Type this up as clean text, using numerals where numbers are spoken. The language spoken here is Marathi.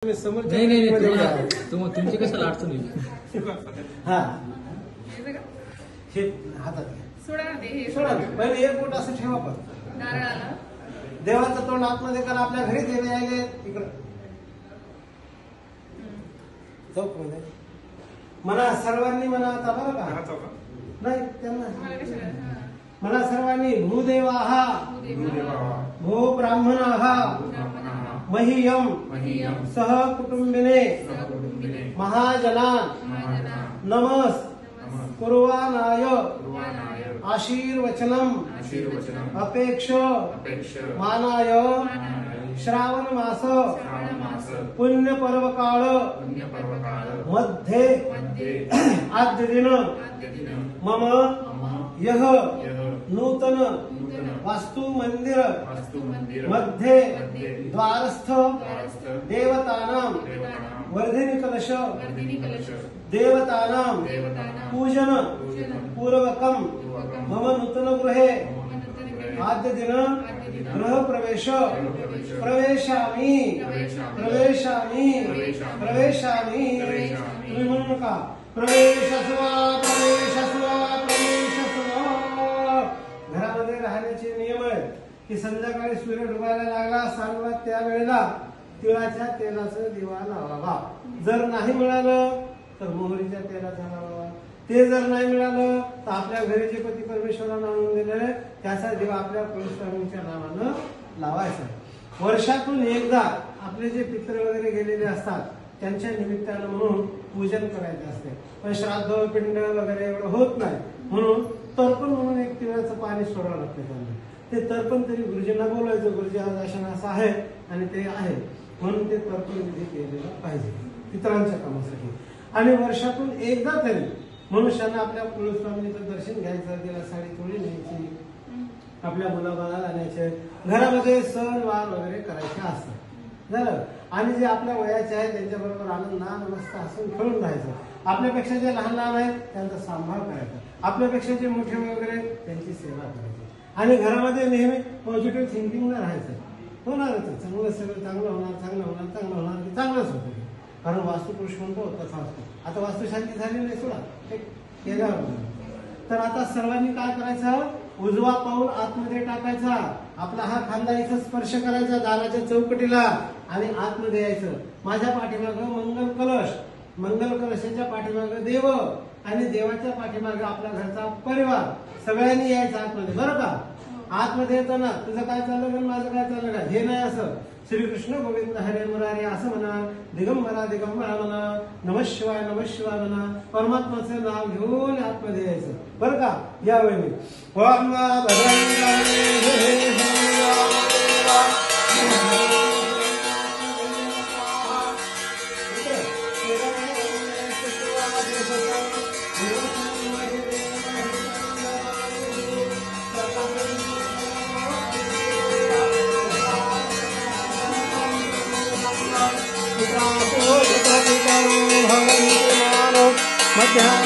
नाही नाही तुमची कशाला अडचण येईल. हा हे हातात सोडा ना ते हे सोडा पहिले एक बोट असं ठेवा पण नारळाला देवाचं तोंड आतमध्ये करा. आपल्या घरी देवे यायले इकडं चौक मध्ये म्हणा सर्वांनी म्हणा आता बरं का नाही त्यांना मला कशाला म्हणा सर्वांनी भूदेवाहा भू ब्राह्मणाहा मह्यम सह कुटुंबिने महाजनान नमस् कुर्वाणाय आशीर्वचनम अपेक्ष मानाय श्रावण मास पुण्य पर्व काळ मध्ये आद्य दिन मम यह नूतन वास्तु मंदिर मध्ये द्वारस्थ देवतानां वर्धिनी कलश देवतानां पूजन पूर्वकम मम नूतन गृहे आद्य दिन गृह प्रवेश प्रवेशामि प्रवेशामि प्रवेशामि तुम्ही म्हणू नका प्रवेशस्वा प्रवेशस्वा प्रवेशस्वा. घरामध्ये राहण्याचे नियम आहेत की संध्याकाळी सूर्य डुबायला लागला सांगला त्यावेळेला तिळाच्या तेलाचं दिवा लावावा. जर नाही मिळालं तर मोहरीच्या तेलाचा लावावा. ते जर नाही मिळालं तर आपल्या घरी जे पती परमेश्वरानं आणून दिलेले त्याचा दिवा आपल्या कुलस्वामींच्या नावानं लावायचा. वर्षातून एकदा आपले जे पित्र वगैरे गेलेले असतात त्यांच्या निमित्तानं म्हणून पूजन करायचे असते. पण श्राद्ध पिंड वगैरे एवढं होत नाही म्हणून तर्पण म्हणून एक तिळाचं पाणी सोडावं लागतं त्यांना. ते तर्पण तरी गुरुजींना बोलायचं गुरुजी आज अशा असं आहे आणि ते आहे म्हणून ते तर्पण विधी केलेलं पाहिजे पितरांच्या कामासाठी. आणि वर्षातून एकदा तरी मनुष्यानं आपल्या कुलस्वामीचं दर्शन घ्यायचं, तिला साडी चोळी न्यायची, आपल्या मुलाबाळाला आणायचे, घरामध्ये सण वार वगैरे करायचे असतात झालं. आणि जे आपल्या वयाचे आहेत त्यांच्याबरोबर आनंद मस्त हसून खेळून राहायचं. आपल्यापेक्षा जे लहान लहान आहेत त्यांचा सांभाळ करायचा. आपल्यापेक्षा जे मोठे वगैरे त्यांची सेवा करायची. आणि घरामध्ये नेहमी पॉझिटिव्ह थिंकिंगला राहायचं. होणारच चांगलं सगळं चांगलं होणार चांगलं होणार चांगलं होणार की चांगलंच होतं. कारण वास्तुपुरुष म्हणतो तसा असतो. आता वास्तुशांती झाली नाही सोडा केल्यावर. तर आता सर्वांनी काय करायचं उजवा पाऊल आतमध्ये टाकायचा. आपला हा खांदा इथं स्पर्श करायचा दाराच्या चौकटीला आणि आतमध्ये यायचं. माझ्या पाठीमागं मंगल कलशाच्या पाठीमागं देव आणि देवाच्या पाठीमागं आपल्या घरचा परिवार सगळ्यांनी यायचं आतमध्ये. बरं का आतमध्ये येताना तुझं काय चाललं का माझं काय चाललं का हे नाही असं. श्रीकृष्ण गोविंद हरे मुरारी असं म्हणा, दिगंबरा दिगंबरा म्हणा, नमः शिवाय म्हणा, परमात्माचं नाव घेऊन आतमध्ये यायचं. बरं का यावेळी भगवन्ति मानो मध्या